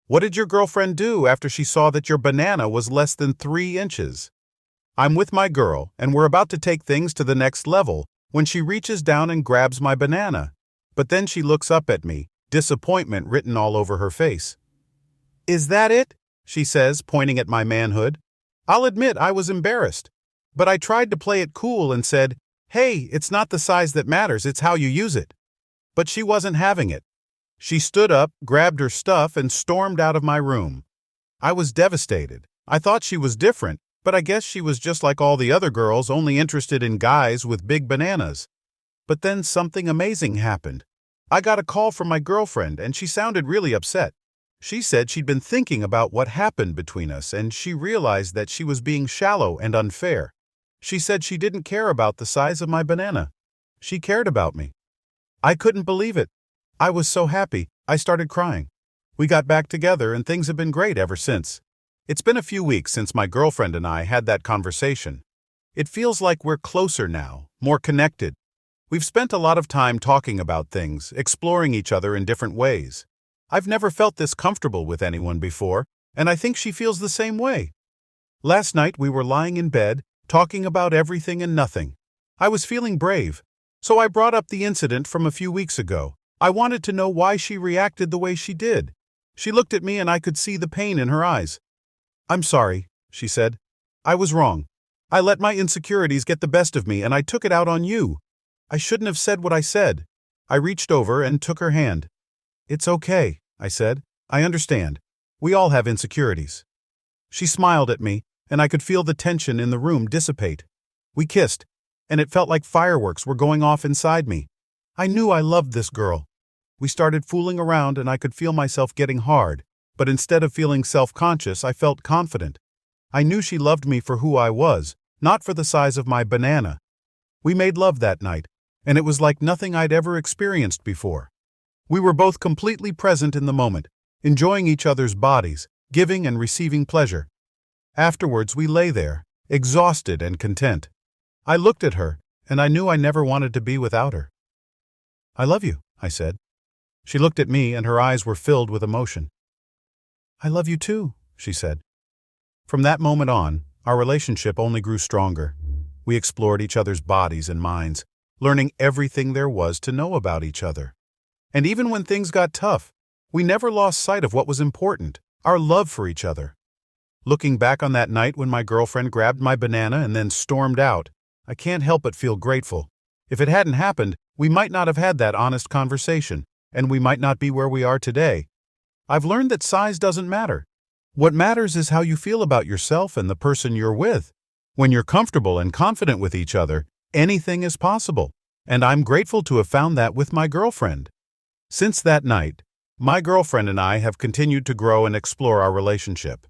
What did your girlfriend do after she saw that your banana was less than 3 inches? I'm with my girl, and we're about to take things to the next level when she reaches down and grabs my banana. But then she looks up at me, disappointment written all over her face. Is that it? She says, pointing at my manhood. I'll admit I was embarrassed. But I tried to play it cool and said, hey, it's not the size that matters, it's how you use it. But she wasn't having it. She stood up, grabbed her stuff, and stormed out of my room. I was devastated. I thought she was different, but I guess she was just like all the other girls, only interested in guys with big bananas. But then something amazing happened. I got a call from my girlfriend, and she sounded really upset. She said she'd been thinking about what happened between us, and she realized that she was being shallow and unfair. She said she didn't care about the size of my banana. She cared about me. I couldn't believe it. I was so happy, I started crying. We got back together, and things have been great ever since. It's been a few weeks since my girlfriend and I had that conversation. It feels like we're closer now, more connected. We've spent a lot of time talking about things, exploring each other in different ways. I've never felt this comfortable with anyone before, and I think she feels the same way. Last night we were lying in bed, talking about everything and nothing. I was feeling brave, so I brought up the incident from a few weeks ago. I wanted to know why she reacted the way she did. She looked at me and I could see the pain in her eyes. I'm sorry, she said. I was wrong. I let my insecurities get the best of me and I took it out on you. I shouldn't have said what I said. I reached over and took her hand. It's okay, I said. I understand. We all have insecurities. She smiled at me, and I could feel the tension in the room dissipate. We kissed, and it felt like fireworks were going off inside me. I knew I loved this girl. We started fooling around and I could feel myself getting hard, but instead of feeling self-conscious, I felt confident. I knew she loved me for who I was, not for the size of my banana. We made love that night, and it was like nothing I'd ever experienced before. We were both completely present in the moment, enjoying each other's bodies, giving and receiving pleasure. Afterwards, we lay there, exhausted and content. I looked at her, and I knew I never wanted to be without her. I love you, I said. She looked at me, and her eyes were filled with emotion. I love you too, she said. From that moment on, our relationship only grew stronger. We explored each other's bodies and minds, learning everything there was to know about each other. And even when things got tough, we never lost sight of what was important, our love for each other. Looking back on that night when my girlfriend grabbed my banana and then stormed out, I can't help but feel grateful. If it hadn't happened, we might not have had that honest conversation, and we might not be where we are today. I've learned that size doesn't matter. What matters is how you feel about yourself and the person you're with. When you're comfortable and confident with each other, anything is possible, and I'm grateful to have found that with my girlfriend. Since that night, my girlfriend and I have continued to grow and explore our relationship.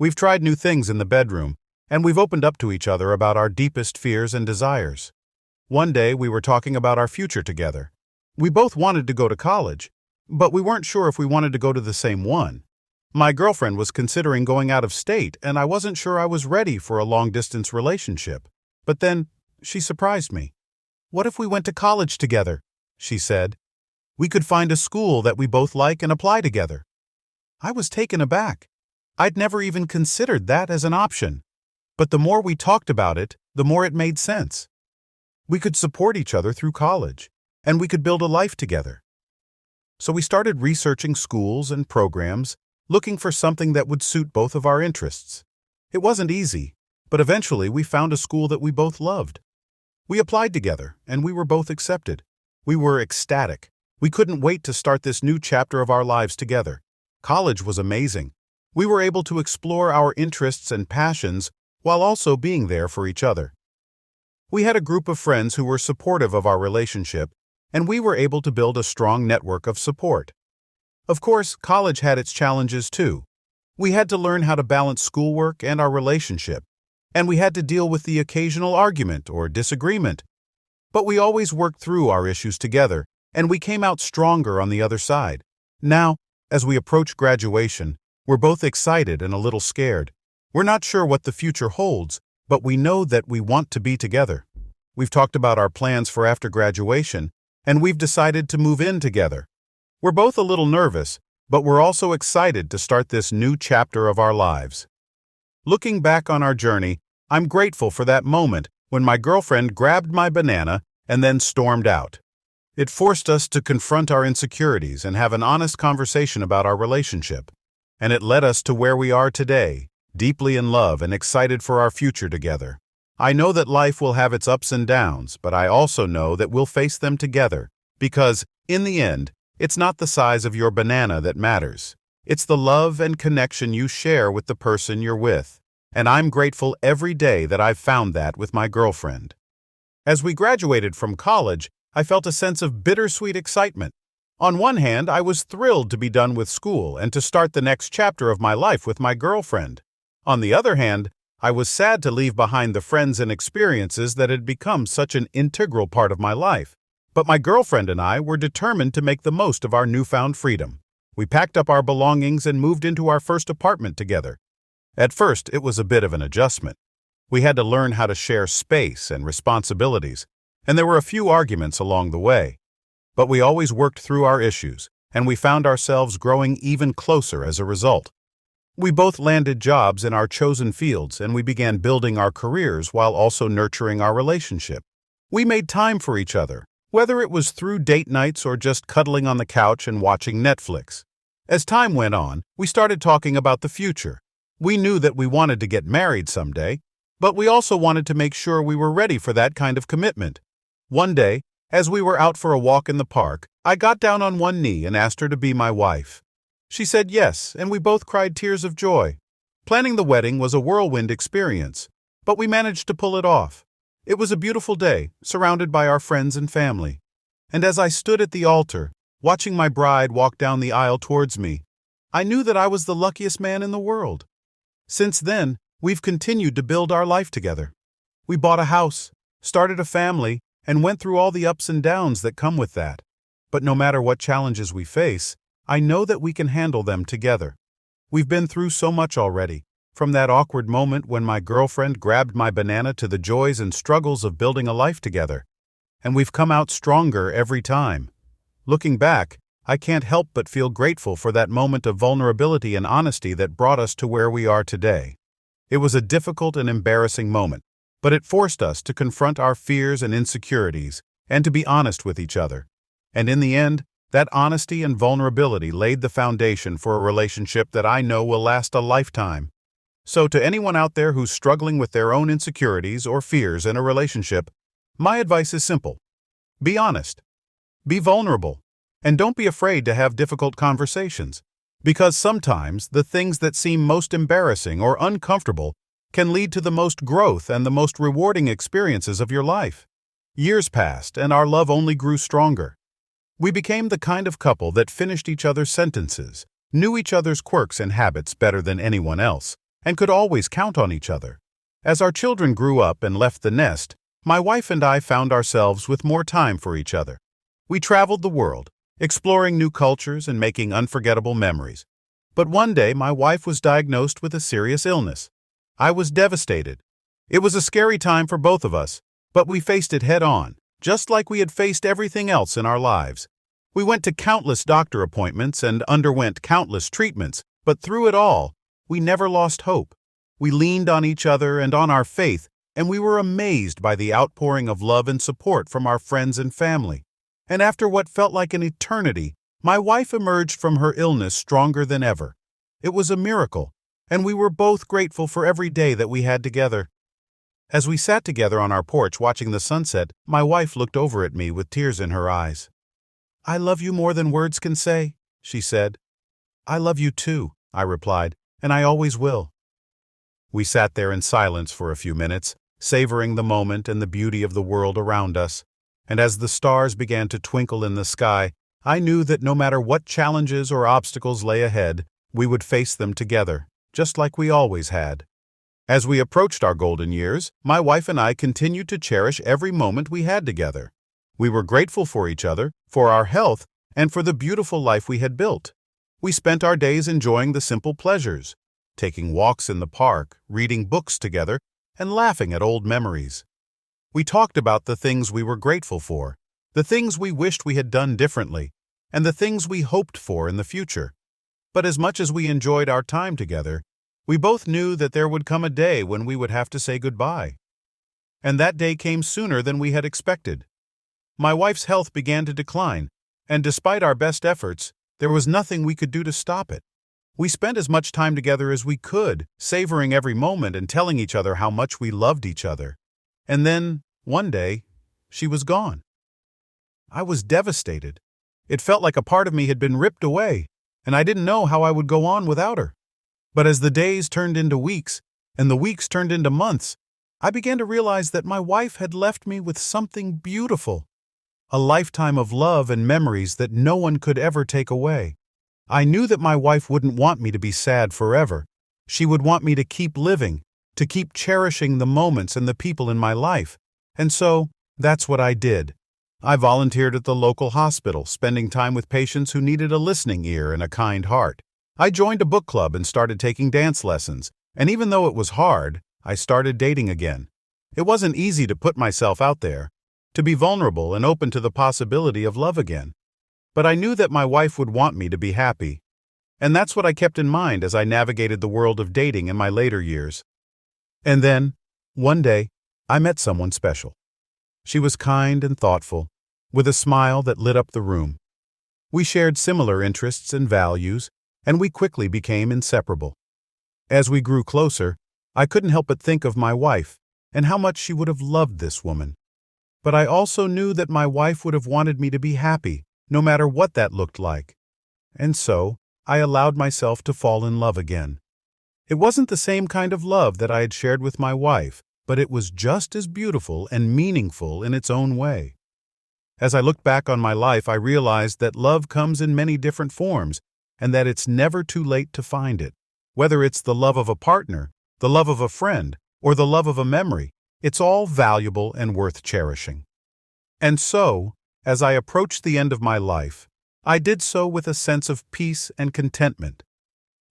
We've tried new things in the bedroom, and we've opened up to each other about our deepest fears and desires. One day we were talking about our future together. We both wanted to go to college, but we weren't sure if we wanted to go to the same one. My girlfriend was considering going out of state, and I wasn't sure I was ready for a long-distance relationship. But then, she surprised me. What if we went to college together? She said. We could find a school that we both like and apply together. I was taken aback. I'd never even considered that as an option. But the more we talked about it, the more it made sense. We could support each other through college, and we could build a life together. So we started researching schools and programs, looking for something that would suit both of our interests. It wasn't easy, but eventually we found a school that we both loved. We applied together, and we were both accepted. We were ecstatic. We couldn't wait to start this new chapter of our lives together. College was amazing. We were able to explore our interests and passions while also being there for each other. We had a group of friends who were supportive of our relationship, and we were able to build a strong network of support. Of course, college had its challenges too. We had to learn how to balance schoolwork and our relationship, and we had to deal with the occasional argument or disagreement. But we always worked through our issues together, and we came out stronger on the other side. Now, as we approach graduation, we're both excited and a little scared. We're not sure what the future holds, but we know that we want to be together. We've talked about our plans for after graduation, and we've decided to move in together. We're both a little nervous, but we're also excited to start this new chapter of our lives. Looking back on our journey, I'm grateful for that moment when my girlfriend grabbed my banana and then stormed out. It forced us to confront our insecurities and have an honest conversation about our relationship. And it led us to where we are today, deeply in love and excited for our future together. I know that life will have its ups and downs, but I also know that we'll face them together, because, in the end, it's not the size of your banana that matters. It's the love and connection you share with the person you're with. And I'm grateful every day that I've found that with my girlfriend. As we graduated from college, I felt a sense of bittersweet excitement. On one hand, I was thrilled to be done with school and to start the next chapter of my life with my girlfriend. On the other hand, I was sad to leave behind the friends and experiences that had become such an integral part of my life. But my girlfriend and I were determined to make the most of our newfound freedom. We packed up our belongings and moved into our first apartment together. At first, it was a bit of an adjustment. We had to learn how to share space and responsibilities, and there were a few arguments along the way. But we always worked through our issues, and we found ourselves growing even closer as a result. We both landed jobs in our chosen fields, and we began building our careers while also nurturing our relationship. We made time for each other, whether it was through date nights or just cuddling on the couch and watching Netflix. As time went on, we started talking about the future. We knew that we wanted to get married someday, but we also wanted to make sure we were ready for that kind of commitment. One day, as we were out for a walk in the park, I got down on one knee and asked her to be my wife. She said yes, and we both cried tears of joy. Planning the wedding was a whirlwind experience, but we managed to pull it off. It was a beautiful day, surrounded by our friends and family. And as I stood at the altar, watching my bride walk down the aisle towards me, I knew that I was the luckiest man in the world. Since then, we've continued to build our life together. We bought a house, started a family, and went through all the ups and downs that come with that. But no matter what challenges we face, I know that we can handle them together. We've been through so much already, from that awkward moment when my girlfriend grabbed my banana to the joys and struggles of building a life together. And we've come out stronger every time. Looking back, I can't help but feel grateful for that moment of vulnerability and honesty that brought us to where we are today. It was a difficult and embarrassing moment, but it forced us to confront our fears and insecurities and to be honest with each other. And in the end, that honesty and vulnerability laid the foundation for a relationship that I know will last a lifetime. So to anyone out there who's struggling with their own insecurities or fears in a relationship, my advice is simple. Be honest. Be vulnerable. And don't be afraid to have difficult conversations. Because sometimes the things that seem most embarrassing or uncomfortable can lead to the most growth and the most rewarding experiences of your life. Years passed and our love only grew stronger. We became the kind of couple that finished each other's sentences, knew each other's quirks and habits better than anyone else, and could always count on each other. As our children grew up and left the nest, my wife and I found ourselves with more time for each other. We traveled the world, exploring new cultures and making unforgettable memories. But one day my wife was diagnosed with a serious illness. I was devastated. It was a scary time for both of us, but we faced it head on, just like we had faced everything else in our lives. We went to countless doctor appointments and underwent countless treatments, but through it all, we never lost hope. We leaned on each other and on our faith, and we were amazed by the outpouring of love and support from our friends and family. And after what felt like an eternity, my wife emerged from her illness stronger than ever. It was a miracle, and we were both grateful for every day that we had together. As we sat together on our porch watching the sunset, my wife looked over at me with tears in her eyes. "I love you more than words can say," she said. "I love you too," I replied, "and I always will." We sat there in silence for a few minutes, savoring the moment and the beauty of the world around us. And as the stars began to twinkle in the sky, I knew that no matter what challenges or obstacles lay ahead, we would face them together, just like we always had. As we approached our golden years, my wife and I continued to cherish every moment we had together. We were grateful for each other, for our health, and for the beautiful life we had built. We spent our days enjoying the simple pleasures, taking walks in the park, reading books together, and laughing at old memories. We talked about the things we were grateful for, the things we wished we had done differently, and the things we hoped for in the future. But as much as we enjoyed our time together, we both knew that there would come a day when we would have to say goodbye. And that day came sooner than we had expected. My wife's health began to decline, and despite our best efforts, there was nothing we could do to stop it. We spent as much time together as we could, savoring every moment and telling each other how much we loved each other. And then, one day, she was gone. I was devastated. It felt like a part of me had been ripped away, and I didn't know how I would go on without her. But as the days turned into weeks, and the weeks turned into months, I began to realize that my wife had left me with something beautiful. A lifetime of love and memories that no one could ever take away. I knew that my wife wouldn't want me to be sad forever. She would want me to keep living, to keep cherishing the moments and the people in my life. And so, that's what I did. I volunteered at the local hospital, spending time with patients who needed a listening ear and a kind heart. I joined a book club and started taking dance lessons, and even though it was hard, I started dating again. It wasn't easy to put myself out there, to be vulnerable and open to the possibility of love again. But I knew that my wife would want me to be happy. And that's what I kept in mind as I navigated the world of dating in my later years. And then, one day, I met someone special. She was kind and thoughtful, with a smile that lit up the room. We shared similar interests and values, and we quickly became inseparable. As we grew closer, I couldn't help but think of my wife and how much she would have loved this woman. But I also knew that my wife would have wanted me to be happy, no matter what that looked like. And so, I allowed myself to fall in love again. It wasn't the same kind of love that I had shared with my wife, but it was just as beautiful and meaningful in its own way. As I looked back on my life, I realized that love comes in many different forms, and that it's never too late to find it. Whether it's the love of a partner, the love of a friend, or the love of a memory, it's all valuable and worth cherishing. And so, as I approached the end of my life, I did so with a sense of peace and contentment.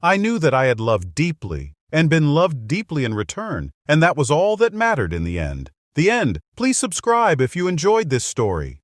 I knew that I had loved deeply and been loved deeply in return, and that was all that mattered in the end. The end. Please subscribe if you enjoyed this story.